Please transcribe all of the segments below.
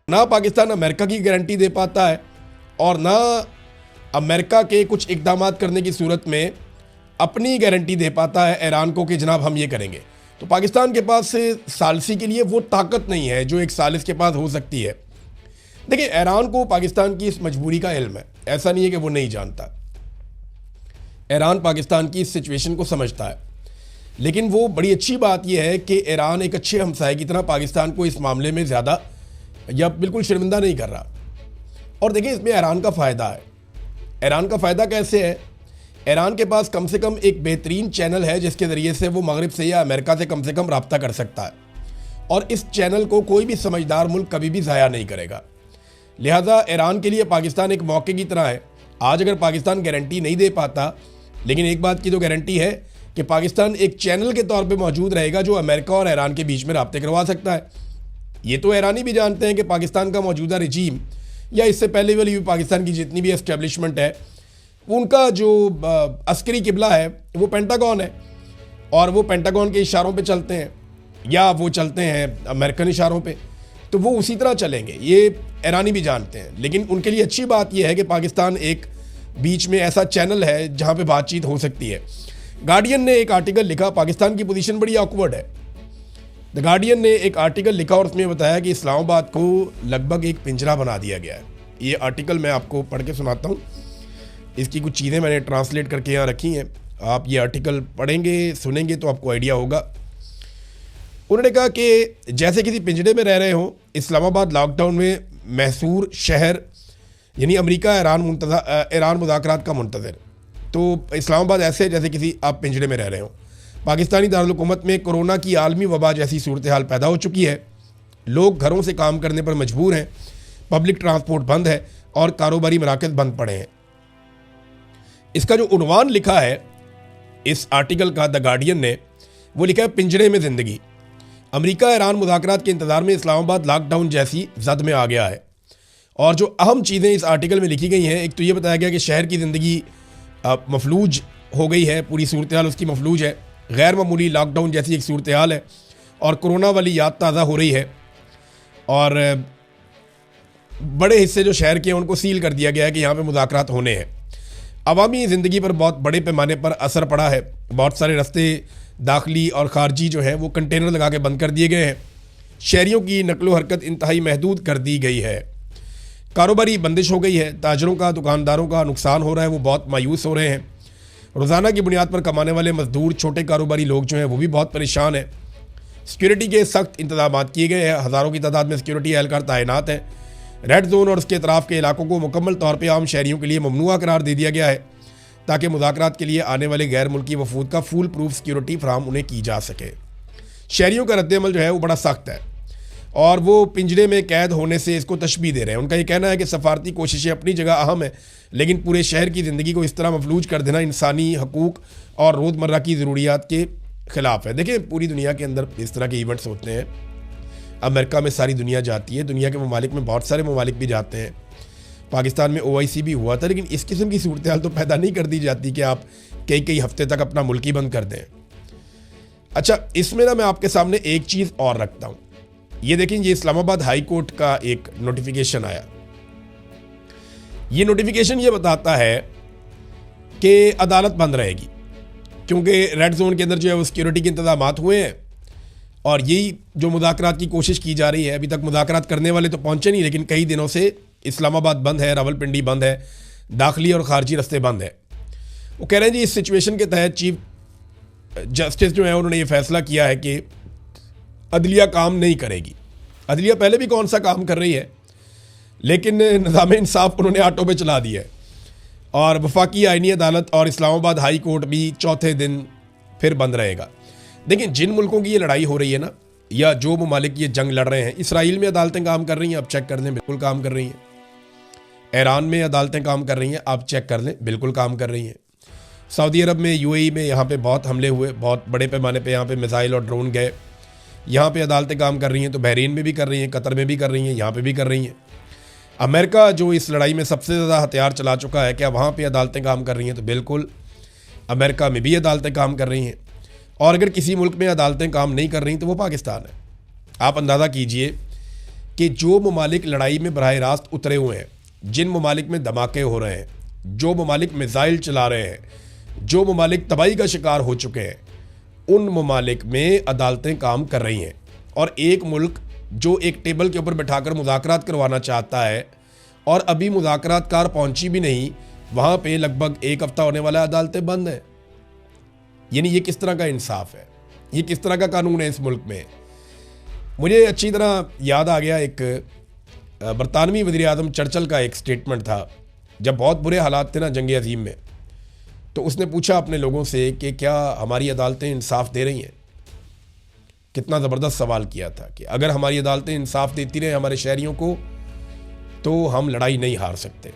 ना पाकिस्तान अमेरिका की गारंटी दे पाता है और ना अमेरिका के कुछ इकदाम करने की सूरत में अपनी गारंटी दे पाता है ईरान को कि जनाब हम ये करेंगे। तो पाकिस्तान के पास सालिसी के लिए वो ताकत नहीं है जो एक सालिस के पास हो सकती है। देखिए, ईरान को पाकिस्तान की इस मजबूरी का इल्म है, ऐसा नहीं है कि वो नहीं जानता। ईरान पाकिस्तान की इस सिचुएशन को समझता है, लेकिन वो बड़ी अच्छी बात यह है कि ईरान एक अच्छे हमसाये की तरह पाकिस्तान को इस मामले में ज़्यादा या बिल्कुल शर्मिंदा नहीं कर रहा। और देखिए, इसमें ईरान का फ़ायदा है। ईरान का फ़ायदा कैसे है? ईरान के पास कम से कम एक बेहतरीन चैनल है जिसके ज़रिए से वो मगरिब से या अमेरिका से कम रब्ता कर सकता है, और इस चैनल को कोई भी समझदार मुल्क कभी भी ज़ाया नहीं करेगा। लिहाजा ईरान के लिए पाकिस्तान एक मौके की तरह है। आज अगर पाकिस्तान गारंटी नहीं दे पाता, लेकिन एक बात की तो गारंटी है कि पाकिस्तान एक चैनल के तौर पे मौजूद रहेगा जो अमेरिका और ईरान के बीच में राब्ते करवा सकता है। ये तो ईरानी भी जानते हैं कि पाकिस्तान का मौजूदा रजीम या इससे पहले वाली भी पाकिस्तान की जितनी भी एस्टेब्लिशमेंट है, उनका जो अस्करी किबला है वो पेंटागन है, और वो पेंटागन के इशारों पे चलते हैं या वो चलते हैं अमेरिकन इशारों पे, तो वो उसी तरह चलेंगे। ये ईरानी भी जानते हैं। लेकिन उनके लिए अच्छी बात यह है कि पाकिस्तान एक बीच में ऐसा चैनल है जहाँ पे बातचीत हो सकती है। गार्डियन ने एक आर्टिकल लिखा, पाकिस्तान की पोजीशन बड़ी ऑकवर्ड है। द गार्डियन ने एक आर्टिकल लिखा और उसमें बताया कि इस्लामाबाद को लगभग एक पिंजरा बना दिया गया है। ये आर्टिकल मैं आपको पढ़ के सुनाता हूँ। इसकी कुछ चीज़ें मैंने ट्रांसलेट करके यहाँ रखी हैं। आप ये आर्टिकल पढ़ेंगे, सुनेंगे तो आपको आइडिया होगा। उन्होंने कहा कि जैसे किसी पिंजरे में रह रहे हों, इस्लामाबाद लॉकडाउन में मैसूर शहर यानी अमेरिका ईरान मुज़ाकरात का मुंतज़िर। तो इस्लामाबाद ऐसे है जैसे किसी आप पिंजरे में रह रहे हों। पाकिस्तानी दारुल हुकूमत में कोरोना की आलमी वबा जैसी सूरत हाल पैदा हो चुकी है। लोग घरों से काम करने पर मजबूर हैं, पब्लिक ट्रांसपोर्ट बंद है और कारोबारी मराकज़ बंद पड़े हैं। इसका जो उन्वान लिखा है इस आर्टिकल का द गार्डियन ने, वो लिखा है पिंजरे में ज़िंदगी। अमेरिका ईरान मुज़ाकरात के इंतज़ार में इस्लामाबाद लॉकडाउन जैसी जद में आ गया है। और जो अहम चीज़ें इस आर्टिकल में लिखी गई हैं, एक तो ये बताया गया कि शहर की ज़िंदगी मफलूज हो गई है, पूरी सूरत हाल उसकी मफलूज है। गैर मामूली लॉकडाउन जैसी एक सूरत हाल है और कोरोना वाली याद ताज़ा हो रही है, और बड़े हिस्से जो शहर के हैं उनको सील कर दिया गया है कि यहाँ पे मुज़ाकरात होने हैं। अवामी ज़िंदगी पर बहुत बड़े पैमाने पर असर पड़ा है। बहुत सारे रास्ते दाखिली और ख़ारजी जो हैं वो कंटेनर लगा के बंद कर दिए गए हैं। शहरियों की नकलो हरकत इंतहाई महदूद कर दी गई है। कारोबारी बंदिश हो गई है। ताजरों का, दुकानदारों का नुकसान हो रहा है, वो बहुत मायूस हो रहे हैं। रोज़ाना की बुनियाद पर कमाने वाले मजदूर, छोटे कारोबारी लोग जो हैं वो भी बहुत परेशान हैं। सिक्योरिटी के सख्त इंतजाम किए गए हैं। हज़ारों की तादाद में सिक्योरिटी एहलकार तैनात हैं। रेड जोन और उसके अतराफ़ के इलाकों को मुकम्मल तौर पर आम शहरियों के लिए ममनुआ करार दे दिया गया है ताकि मुज़ाकरात के लिए आने वाले गैर मुल्की वफूद का फुल प्रूफ सिक्योरिटी फ्राहम उन्हें की जा सके। शहरियों का रद्द-ए-अमल जो है वो बड़ा सख्त है और वो पिंजरे में कैद होने से इसको तशबीह दे रहे हैं। उनका ये कहना है कि सफारती कोशिशें अपनी जगह अहम है, लेकिन पूरे शहर की ज़िंदगी को इस तरह मफलूज कर देना इंसानी हकूक़ और रोज़मर्रा की ज़रूरियात के ख़िलाफ़ है। देखिए, पूरी दुनिया के अंदर इस तरह के इवेंट्स होते हैं। अमेरिका में सारी दुनिया जाती है, दुनिया के ममालिक में बहुत सारे ममालिक भी जाते हैं। पाकिस्तान में OIC भी हुआ था, लेकिन इस किस्म की सूरत हाल तो पैदा नहीं कर दी जाती कि आप कई कई हफ्ते तक अपना मुल्क ही बंद कर दें। अच्छा, इसमें ना मैं आपके सामने एक चीज़ और रखता हूँ। ये देखें, ये इस्लामाबाद हाई कोर्ट का एक नोटिफिकेशन आया। ये नोटिफिकेशन ये बताता है कि अदालत बंद रहेगी क्योंकि रेड जोन के अंदर जो है वो सिक्योरिटी के इंतजाम हुए हैं और यही जो मुज़ाकरात की कोशिश की जा रही है। अभी तक मुज़ाकरात करने वाले तो पहुँचे नहीं, लेकिन कई दिनों से इस्लामाबाद बंद है, रावलपिंडी बंद है, दाखिली और ख़ारजी रास्ते बंद है। वो कह रहे हैं जी, इस सिचुएशन के तहत चीफ जस्टिस जो है उन्होंने ये फैसला किया है कि अदलिया काम नहीं करेगी। अदलिया पहले भी कौन सा काम कर रही है, लेकिन निज़ाम इंसाफ उन्होंने ऑटो पे चला दिया है। और वफाकी आइनी अदालत और इस्लामाबाद हाई कोर्ट भी चौथे दिन फिर बंद रहेगा। देखिए, जिन मुल्कों की ये लड़ाई हो रही है ना, या जो ममालिक ये जंग लड़ रहे हैं, इसराइल में अदालतें काम कर रही हैं, आप चेक कर लें, बिल्कुल काम कर रही हैं। ईरान में अदालतें काम कर रही हैं, आप चेक कर लें, बिल्कुल काम कर रही हैं। सऊदी अरब में, UAE में यहाँ पे बहुत हमले हुए, बहुत बड़े पैमाने पे यहाँ पे मिसाइल और ड्रोन गए, यहाँ पे अदालतें काम कर रही हैं। तो बहरीन में भी कर रही हैं, कतर में भी कर रही हैं, यहाँ पे भी कर रही हैं। अमेरिका जो इस लड़ाई में सबसे ज़्यादा हथियार चला चुका है, क्या वहाँ पे अदालतें काम कर रही हैं? तो बिल्कुल अमेरिका में भी अदालतें काम कर रही हैं। और अगर किसी मुल्क में अदालतें काम नहीं कर रही तो वो पाकिस्तान है। आप अंदाज़ा कीजिए कि जो ममालिक लड़ाई में बराह रास्त उतरे हुए हैं, जिन ममालिक में धमाके हो रहे हैं, जो ममालिक मिसाइल चला रहे हैं, जो ममालिक तबाही का शिकार हो चुके हैं, उन ममालिक में अदालतें काम कर रही हैं। और एक मुल्क जो एक टेबल के ऊपर बैठाकर मुज़ाकरात करवाना चाहता है और अभी मुज़ाकरातकार पहुंची भी नहीं, वहाँ पे लगभग 1 हफ्ता होने वाला है, अदालतें बंद हैं। यानी ये किस तरह का इंसाफ है, ये किस तरह का कानून है इस मुल्क में। मुझे अच्छी तरह याद आ गया, एक बरतानवी वज़ीर आज़म चर्चिल का एक स्टेटमेंट था, जब बहुत बुरे हालात थे ना जंग अज़ीम में, तो उसने पूछा अपने लोगों से कि क्या हमारी अदालतें इंसाफ दे रही हैं। कितना ज़बरदस्त सवाल किया था कि अगर हमारी अदालतें इंसाफ देती रहे हमारे शहरियों को, तो हम लड़ाई नहीं हार सकते।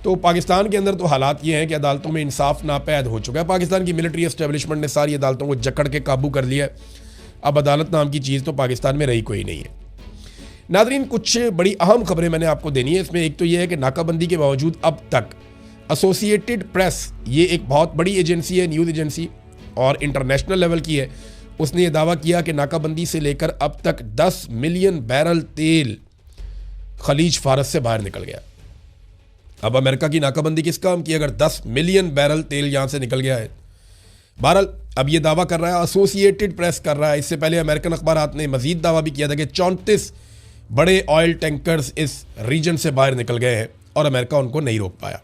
तो पाकिस्तान के अंदर तो हालात ये हैं कि अदालतों में इंसाफ नापैद हो चुका है। पाकिस्तान की मिलिट्री एस्टेब्लिशमेंट ने सारी अदालतों को जकड़ के काबू कर लिया है। अब अदालत नाम की चीज़ तो पाकिस्तान में रही कोई नहीं है। नाज़रीन, कुछ बड़ी अहम खबरें मैंने आपको देनी है। इसमें एक तो ये है कि नाकाबंदी के बावजूद अब तक एसोसिएटेड प्रेस, ये एक बहुत बड़ी एजेंसी है, न्यूज़ एजेंसी और इंटरनेशनल लेवल की है, उसने ये दावा किया कि नाकाबंदी से लेकर अब तक 10 मिलियन बैरल तेल खलीज फारस से बाहर निकल गया। अब अमेरिका की नाकाबंदी किस काम की, अगर 10 मिलियन बैरल तेल यहाँ से निकल गया है। बहरहाल अब ये दावा कर रहा है, एसोसिएटेड प्रेस कर रहा है। इससे पहले अमेरिकन अखबारात ने मजीद दावा भी किया था कि 34 बड़े ऑयल टैंकर्स इस रीजन से बाहर निकल गए हैं और अमेरिका उनको नहीं रोक पाया।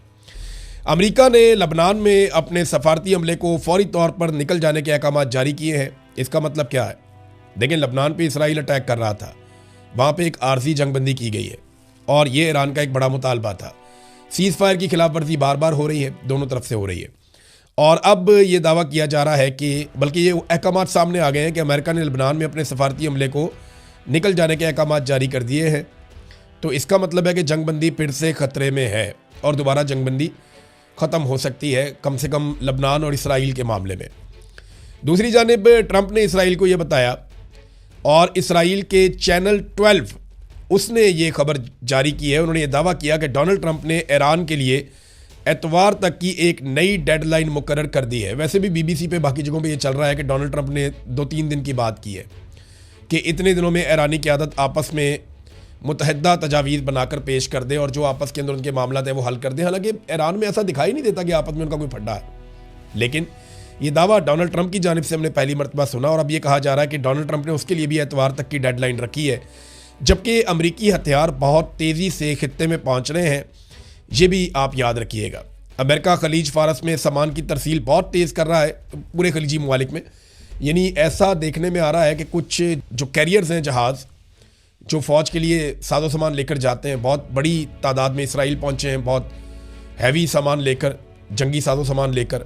अमेरिका ने लबनान में अपने सफारती अमले को फौरी तौर पर निकल जाने के अहकाम जारी किए हैं। इसका मतलब क्या है? देखें, लबनान पे इसराइल अटैक कर रहा था, वहाँ पे एक आर्जी जंगबंदी की गई है और ये ईरान का एक बड़ा मुतालबा था। सीज़ फायर की खिलाफ वर्जी बार बार हो रही है, दोनों तरफ से हो रही है। और अब ये दावा किया जा रहा है कि, बल्कि ये अहकाम सामने आ गए हैं कि अमेरिका ने लबनान में अपने सफारती अमले को निकल जाने के अहकाम जारी कर दिए हैं। तो इसका मतलब है कि जंगबंदी फिर से ख़तरे में है और दोबारा जंगबंदी ख़त्म हो सकती है, कम से कम लबनान और इसराइल के मामले में। दूसरी जानिब ट्रंप ने इसराइल को यह बताया और इसराइल के चैनल 12 उसने ये खबर जारी की है। उन्होंने ये दावा किया कि डोनाल्ड ट्रंप ने ईरान के लिए एतवार तक की एक नई डेडलाइन मुकर्रर कर दी है। वैसे भी बीबीसी पे बाकी जगहों पे ये चल रहा है कि डोनाल्ड ट्रंप ने 2-3 दिन की बात की है कि इतने दिनों में ईरानी क़यादत आपस में मुतहदा तजावीज़ बनाकर पेश कर दे और जो आपस के अंदर उनके मामला है वो हल कर दे। हालांकि ईरान में ऐसा दिखाई नहीं देता कि आपस में उनका कोई फड्डा है, लेकिन ये दावा डोनाल्ड ट्रंप की जानिब से हमने पहली मरतबा सुना और अब ये कहा जा रहा है कि डोनाल्ड ट्रंप ने उसके लिए भी एतवार तक की डेडलाइन रखी है। जबकि अमरीकी हथियार बहुत तेज़ी से खित्ते में पहुँच रहे हैं, ये भी आप याद रखिएगा। अमेरिका खलीज फारस में सामान की तरसील बहुत तेज़ कर रहा है पूरे खलीजी ममालिक में। यानी ऐसा देखने में आ रहा है कि कुछ जो कैरियर्स हैं, जहाज़ जो फ़ौज के लिए साजो सामान लेकर जाते हैं, बहुत बड़ी तादाद में इसराइल पहुँचे हैं, बहुत हैवी सामान लेकर, जंगी साजो सामान लेकर।